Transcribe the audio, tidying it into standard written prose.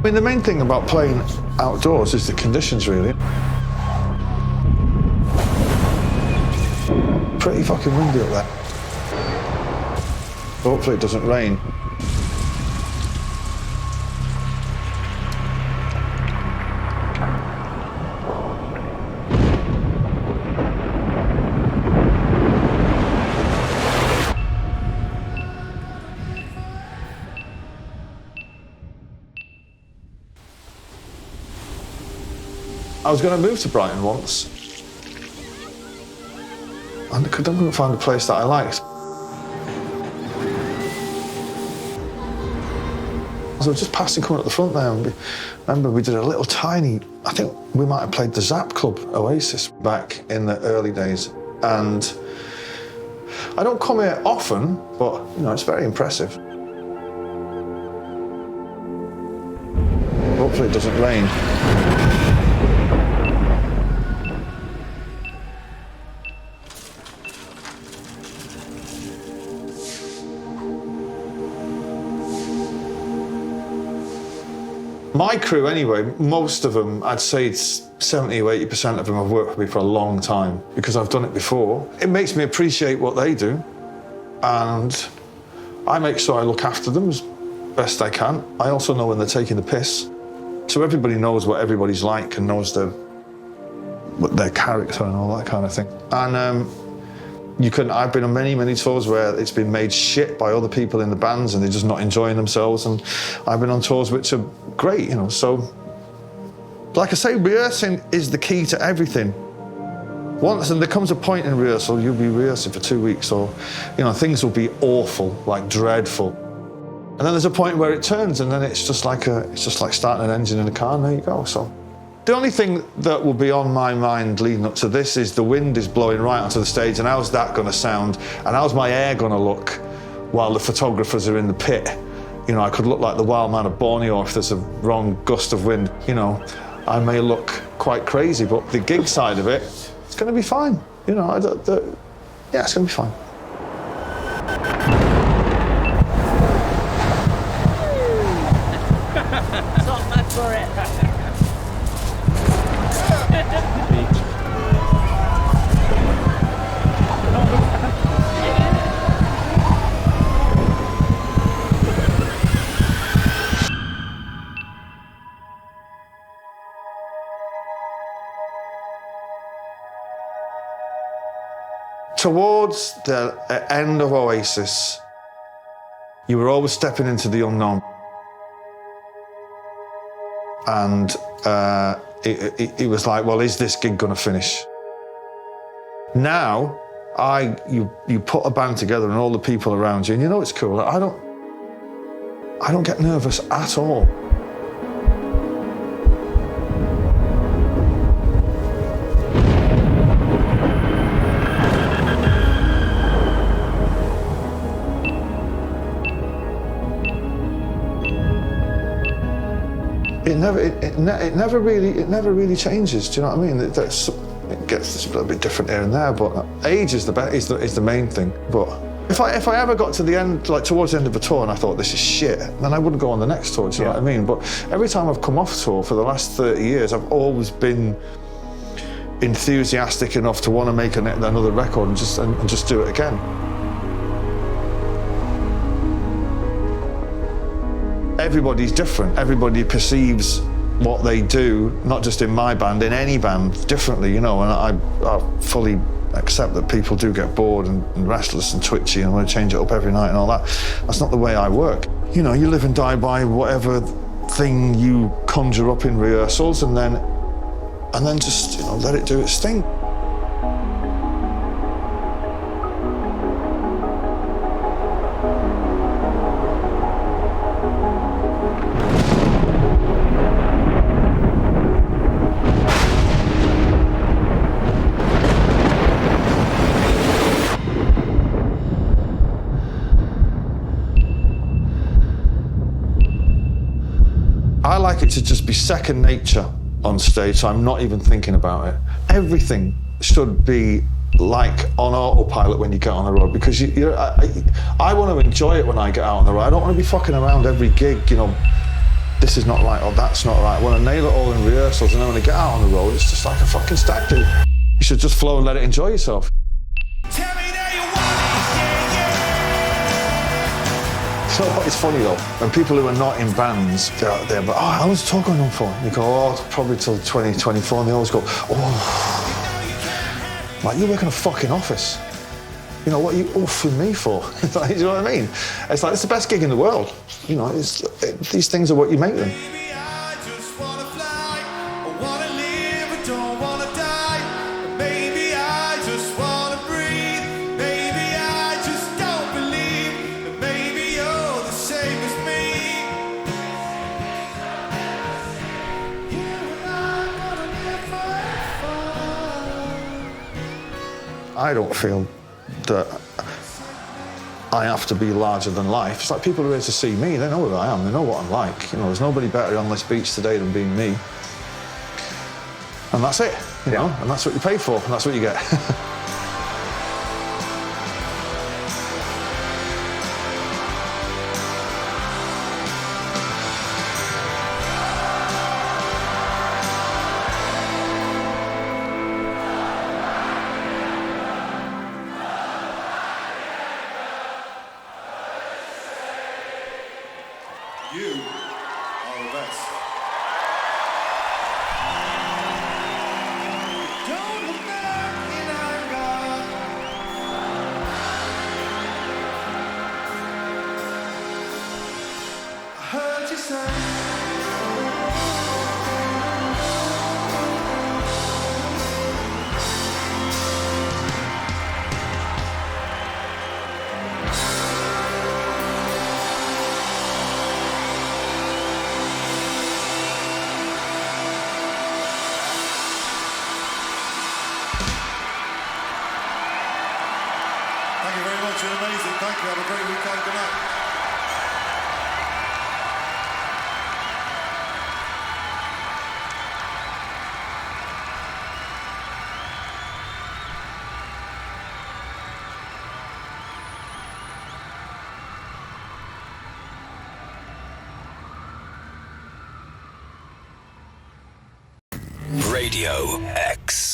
I mean, the main thing about playing outdoors is the conditions, really. Pretty fucking windy up there. Hopefully it doesn't rain. I was going to move to Brighton once, and I couldn't find a place that I liked. So I was just passing, coming up the front there, and remember we did a little tiny, I think we might have played the Zap Club, Oasis, back in the early days. And I don't come here often, but you know, it's very impressive. Hopefully it doesn't rain. My crew, anyway, most of them, I'd say it's 70 or 80% of them have worked with me for a long time because I've done it before. It makes me appreciate what they do, and I make sure I look after them as best I can. I also know when they're taking the piss, so everybody knows what everybody's like and knows their character and all that kind of thing. And I've been on many, many tours where it's been made shit by other people in the bands and they're just not enjoying themselves, and I've been on tours which are great, you know, so like I say, rehearsing is the key to everything. Once, and there comes a point in rehearsal, you'll be rehearsing for 2 weeks, or, you know, things will be awful, like dreadful. And then there's a point where it turns, and then it's just like starting an engine in a car, and there you go, so. The only thing that will be on my mind leading up to this is the wind is blowing right onto the stage, and how's that going to sound, and how's my hair going to look while the photographers are in the pit. You know, I could look like the wild man of Borneo if there's a wrong gust of wind. You know, I may look quite crazy, but the gig side of it, it's going to be fine. You know, yeah, it's going to be fine. It's not bad for it. Towards the end of Oasis, you were always stepping into the unknown. And it was like, well, is this gig gonna finish? Now, you put a band together and all the people around you, and you know it's cool. I don't get nervous at all. It never really changes. Do you know what I mean? It gets a little bit different here and there, but age is the main thing. But if I ever got to the end, like towards the end of a tour, and I thought this is shit, then I wouldn't go on the next tour. Do you know what I mean? But every time I've come off tour for the last 30 years, I've always been enthusiastic enough to want to make another record and just do it again. Everybody's different. Everybody perceives what they do, not just in my band, in any band, differently, you know, and I fully accept that people do get bored and restless and twitchy and want to change it up every night and all that. That's not the way I work. You know, you live and die by whatever thing you conjure up in rehearsals, and then just, you know, let it do its thing. I like it to just be second nature on stage, so I'm not even thinking about it. Everything should be like on autopilot when you get on the road, because I want to enjoy it when I get out on the road. I don't want to be fucking around every gig, you know, this is not right or that's not right. I want to nail it all in rehearsals, and then when I get out on the road, it's just like a fucking stag do. You should just flow and let it enjoy yourself. Tell me that you want it, yeah, yeah. So what is funny though, when people who are not in bands, they're out there, but how long's the tour going on for? And you go, oh, probably till 2024, and they always go, oh. Like, you work in a fucking office. You know, what are you offering me for? Like, you know what I mean? It's like, it's the best gig in the world. You know, these things are what you make them. Baby, I just wanna fly. I wanna live, I don't wanna die. Baby, I just wanna breathe. Baby, I just don't believe that maybe you're the same as me. You and I wanna live forever. I don't feel that I have to be larger than life. It's like people who are here to see me, they know who I am, they know what I'm like. You know, there's nobody better on this beach today than being me. And that's it, you know, and that's what you pay for, and that's what you get. You are the best. Don't look back in anger. I heard you say. Thank you very much, you're amazing. Thank you, have a great weekend. Good night. Radio X.